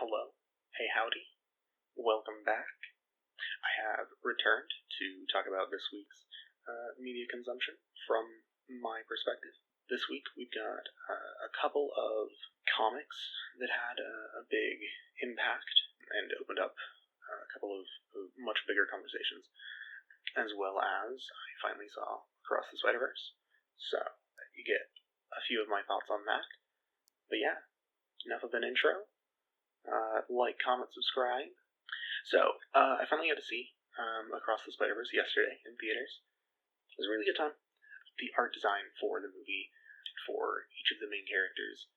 Hello. Hey, howdy. Welcome back. I have returned to talk about this week's media consumption from my perspective. This week we've got a couple of comics that had a big impact and opened up a couple of much bigger conversations, as well as I finally saw Across the Spider-Verse. So you get a few of my thoughts on that. But yeah, enough of an intro. Like, comment, subscribe. So, I finally got to see Across the Spider-Verse yesterday in theaters. It was a really good time. The art design for the movie, for each of the main characters,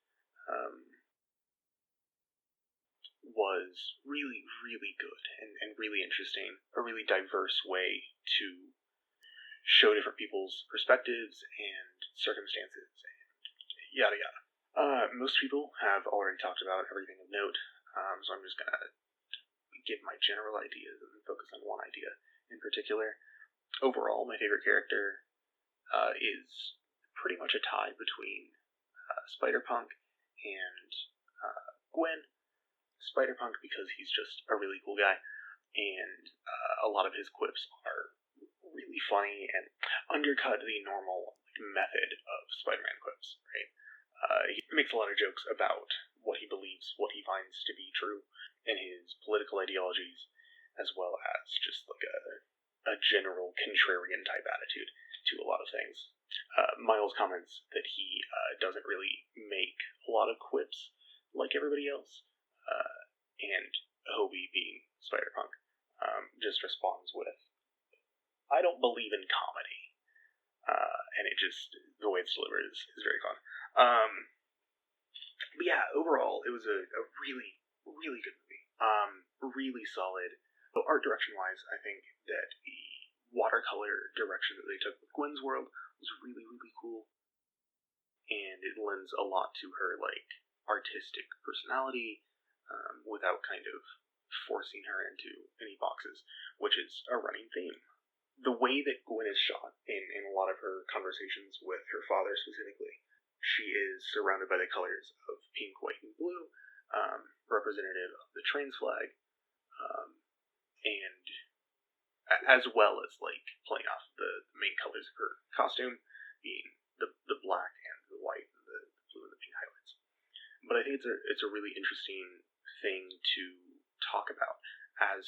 was really, really good and really interesting. A really diverse way to show different people's perspectives and circumstances, and yada yada. Most people have already talked about everything of note, so I'm just going to give my general ideas and focus on one idea in particular. Overall, my favorite character is pretty much a tie between Spider-Punk and Gwen. Spider-Punk because he's just a really cool guy, and a lot of his quips are really funny and undercut the normal method of Spider-Man quips, right? He makes a lot of jokes about what he believes, what he finds to be true, and his political ideologies, as well as just like a general contrarian type attitude to a lot of things. Miles comments that he doesn't really make a lot of quips like everybody else, and Hobie, being Spider-Punk, just responds with, "I don't believe in comedy," and it just, the way it's delivered is very fun. But yeah, overall, it was a really, really good movie. Really solid. So art direction-wise, I think that the watercolor direction that they took with Gwen's world was really, really cool. And it lends a lot to her, like, artistic personality, without kind of forcing her into any boxes, which is a running theme. The way that Gwen is shot in a lot of her conversations with her father specifically, she is surrounded by the colors of pink, white, and blue, representative of the trans flag, and as well as like playing off the main colors of her costume, being the black and the white and the blue and the pink highlights. But I think it's a really interesting thing to talk about as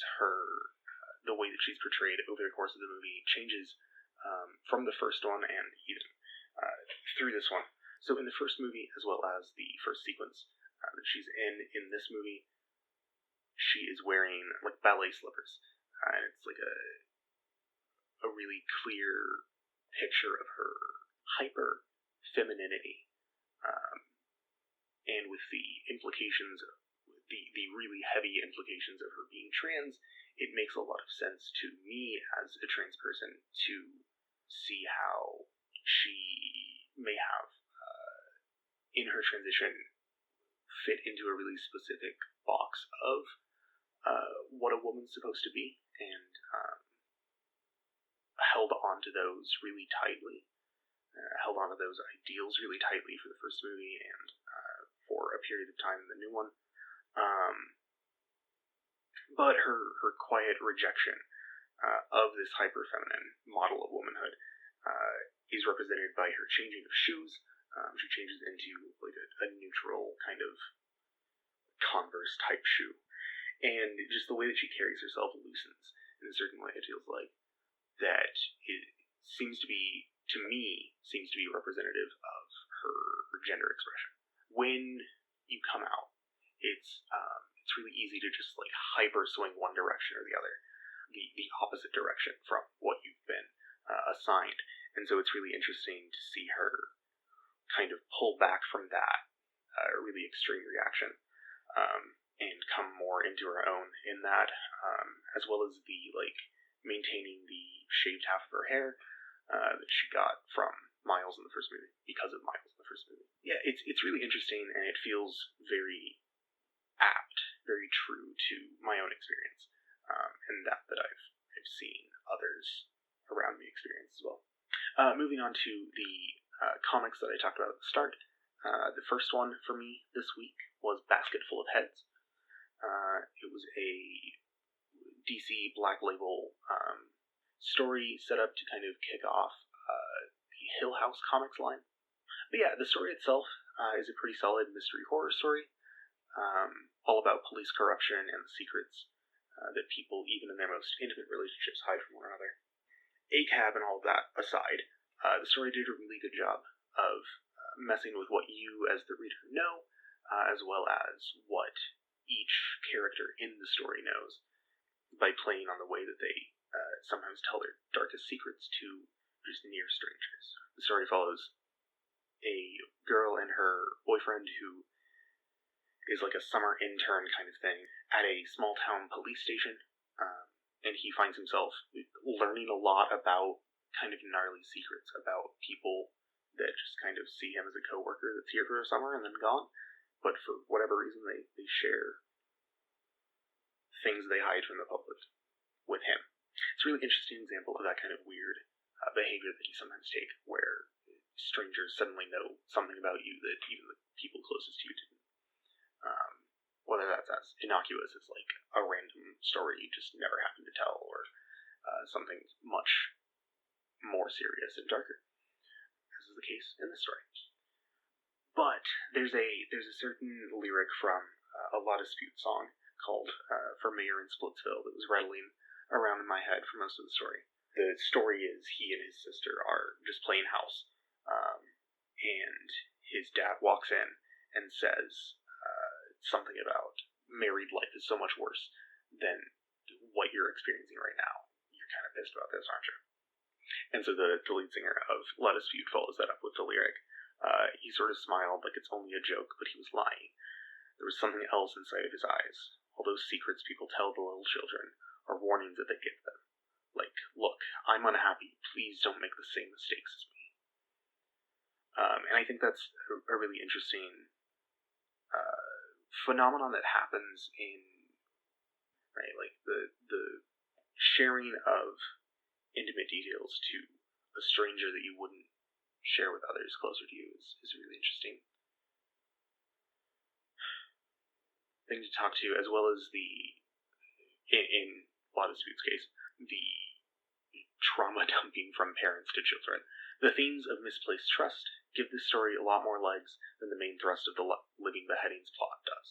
the way that she's portrayed over the course of the movie changes from the first one and even through this one. So in the first movie, as well as the first sequence that she's in this movie, she is wearing like ballet slippers, and it's like a really clear picture of her hyper femininity, and with the implications, the really heavy implications of her being trans, it makes a lot of sense to me as a trans person to see how she may have, in her transition, fit into a really specific box of what a woman's supposed to be, and held on to those really tightly, held on to those ideals really tightly for the first movie and for a period of time in the new one. But her quiet rejection of this hyper-feminine model of womanhood is represented by her changing of shoes. She changes into like a neutral kind of Converse type shoe, and just the way that she carries herself loosens in a certain way. It feels like that it seems to be representative of her gender expression. When you come out, it's really easy to just like hyper swing one direction or the other, the opposite direction from what you've been assigned. And so it's really interesting to see her kind of pull back from that really extreme reaction, and come more into her own in that, as well as the like maintaining the shaved half of her hair that she got from Miles in the first movie, because of Miles in the first movie. Yeah, it's really interesting, and it feels very apt, very true to my own experience, and that I've seen others around me experience as well. Moving on to the comics that I talked about at the start. The first one for me this week was Basket Full of Heads. It was a DC Black Label story set up to kind of kick off the Hill House Comics line. But yeah, the story itself is a pretty solid mystery horror story, all about police corruption and the secrets that people, even in their most intimate relationships, hide from one another. ACAB and all of that aside, the story did a really good job of messing with what you, as the reader, know, as well as what each character in the story knows, by playing on the way that they sometimes tell their darkest secrets to just near strangers. The story follows a girl and her boyfriend who is like a summer intern kind of thing at a small town police station, and he finds himself learning a lot about kind of gnarly secrets about people that just kind of see him as a coworker that's here for a summer and then gone, but for whatever reason they share things they hide from the public with him. It's a really interesting example of that kind of weird behavior that you sometimes take, where strangers suddenly know something about you that even the people closest to you didn't. Whether that's as innocuous as like a random story you just never happened to tell, or something much more serious and darker, as is the case in this story. But there's a certain lyric from a La Dispute song called "For Mayor in Splitsville" that was rattling around in my head for most of the story. The story is he and his sister are just playing house, and his dad walks in and says something about married life is so much worse than what you're experiencing right now. You're kind of pissed about this, aren't you? And so the lead singer of La Dispute follows that up with the lyric. He sort of smiled like it's only a joke, but he was lying. There was something else inside of his eyes. All those secrets people tell the little children are warnings that they give them. Like, look, I'm unhappy. Please don't make the same mistakes as me. And I think that's a really interesting phenomenon that happens in, right, like the sharing of intimate details to a stranger that you wouldn't share with others closer to you is really interesting thing to talk to, as well as in La Dispute's case, the trauma dumping from parents to children. The themes of misplaced trust give this story a lot more legs than the main thrust of the Living Beheadings plot does.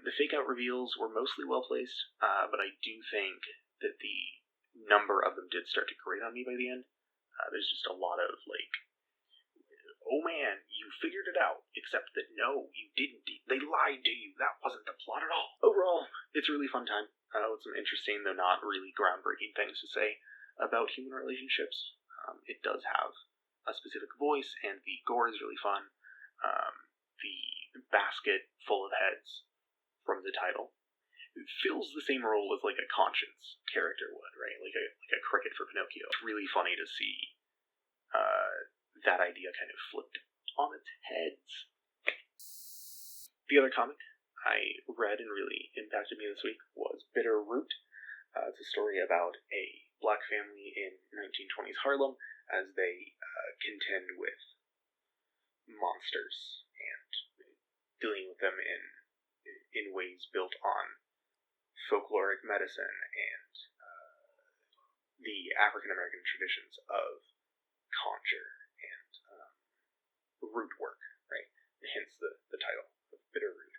The fake-out reveals were mostly well-placed, but I do think that the number of them did start to grate on me by the end. There's just a lot of, like, oh man, you figured it out, except that no, you didn't. They lied to you. That wasn't the plot at all. Overall, it's a really fun time, with some interesting, though not really groundbreaking things to say about human relationships. It does have a specific voice, and the gore is really fun. The basket full of heads from the title fills the same role as like a conscience character would, right? Like a cricket for Pinocchio. It's really funny to see that idea kind of flipped on its heads. The other comic I read and really impacted me this week was Bitter Root. It's a story about a black family in 1920s Harlem as they contend with monsters and dealing with them in ways built on folkloric medicine and the African American traditions of conjure and root work, right? Hence the title of Bitter Root.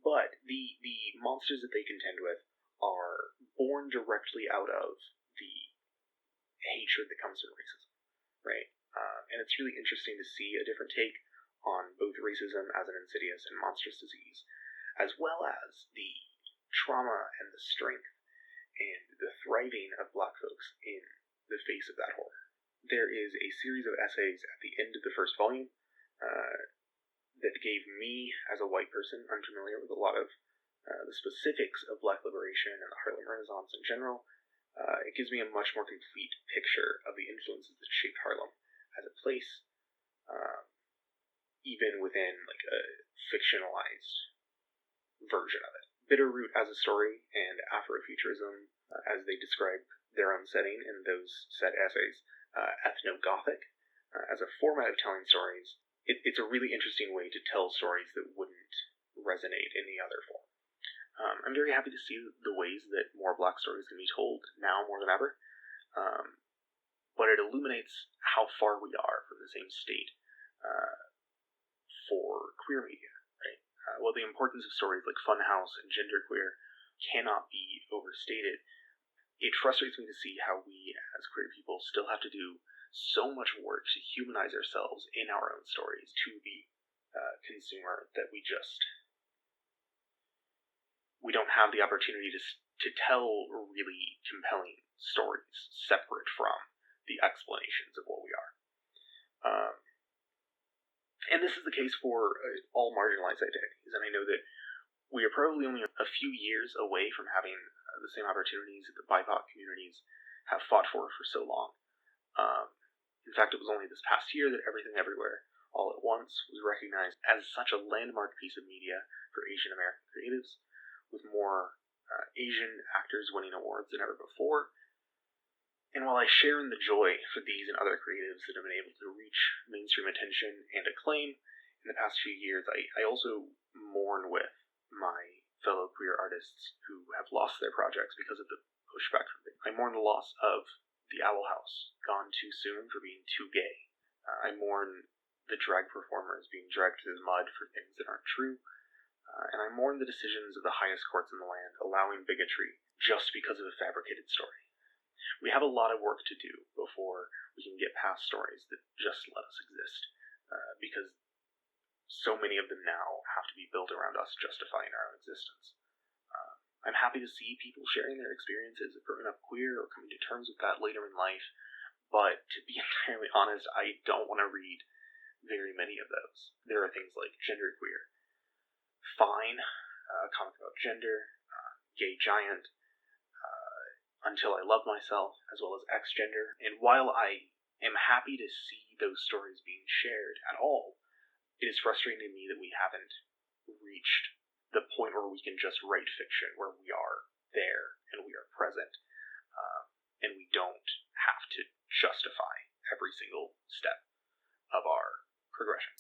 But the monsters that they contend with are born directly out of the hatred that comes from racism, right? And it's really interesting to see a different take on both racism as an insidious and monstrous disease, as well as the trauma and the strength and the thriving of black folks in the face of that horror. There is a series of essays at the end of the first volume that gave me, as a white person unfamiliar with a lot of the specifics of black liberation and the Harlem Renaissance in general, it gives me a much more complete picture of the influences that shaped Harlem as a place, even within like a fictionalized version of it. Bitter Root as a story and Afrofuturism, as they describe their own setting in those said essays, ethnogothic, as a format of telling stories. It's a really interesting way to tell stories that wouldn't resonate in the other form. I'm very happy to see the ways that more Black stories can be told now more than ever, but it illuminates how far we are from the same state for queer media, right? While the importance of stories like Funhouse and Genderqueer cannot be overstated, it frustrates me to see how we as queer people still have to do so much work to humanize ourselves in our own stories to the consumer that we don't have the opportunity to tell really compelling stories separate from the explanations of what we are. And this is the case for all marginalized identities, and I know that we are probably only a few years away from having the same opportunities that the BIPOC communities have fought for so long. In fact, it was only this past year that Everything Everywhere All at Once was recognized as such a landmark piece of media for Asian American creatives, with more Asian actors winning awards than ever before. And while I share in the joy for these and other creatives that have been able to reach mainstream attention and acclaim in the past few years, I also mourn with my fellow queer artists who have lost their projects because of the pushback from them. I mourn the loss of The Owl House, gone too soon for being too gay. I mourn the drag performers being dragged through the mud for things that aren't true. And I mourn the decisions of the highest courts in the land allowing bigotry just because of a fabricated story. We have a lot of work to do before we can get past stories that just let us exist, because so many of them now have to be built around us justifying our own existence. I'm happy to see people sharing their experiences of growing up queer or coming to terms with that later in life, but to be entirely honest, I don't want to read very many of those. There are things like Genderqueer, Fine, a comic about gender, Gay Giant, Until I Love Myself, as well as X-Gender. And while I am happy to see those stories being shared at all, it is frustrating to me that we haven't reached the point where we can just write fiction, where we are there and we are present, and we don't have to justify every single step of our progression.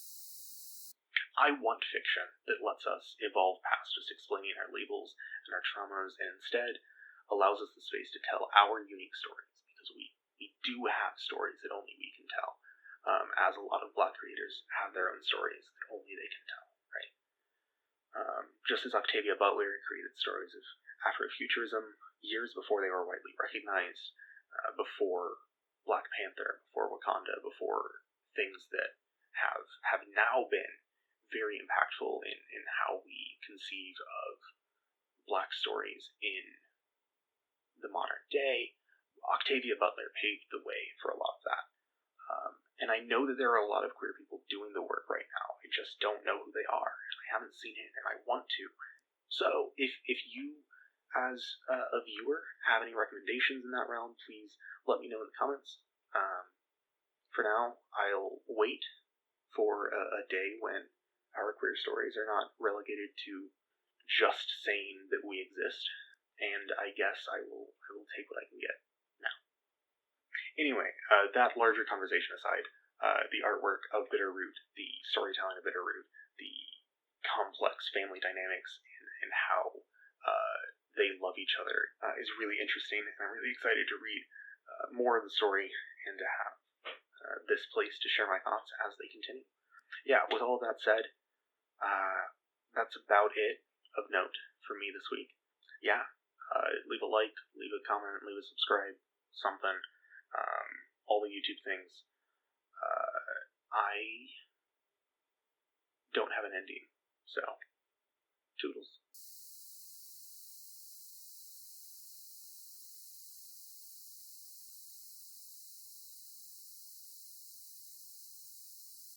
I want fiction that lets us evolve past just explaining our labels and our traumas, and instead allows us the space to tell our unique stories, because we do have stories that only we can tell, as a lot of Black creators have their own stories that only they can tell, right? Just as Octavia Butler created stories of Afrofuturism years before they were widely recognized, before Black Panther, before Wakanda, before things that have now been very impactful in how we conceive of Black stories in the modern day, Octavia Butler paved the way for a lot of that. And I know that there are a lot of queer people doing the work right now. I just don't know who they are. I haven't seen it, and I want to. So if you, as a viewer, have any recommendations in that realm, please let me know in the comments. For now, I'll wait for a day when our queer stories are not relegated to just saying that we exist, and I guess I will take what I can get now. Anyway, that larger conversation aside, the artwork of Bitterroot, the storytelling of Bitterroot, the complex family dynamics, and how they love each other is really interesting, and I'm really excited to read more of the story and to have this place to share my thoughts as they continue. Yeah, with all that said, that's about it of note for me this week. Yeah, leave a like, leave a comment, leave a subscribe, something, all the YouTube things. I don't have an ending, so toodles.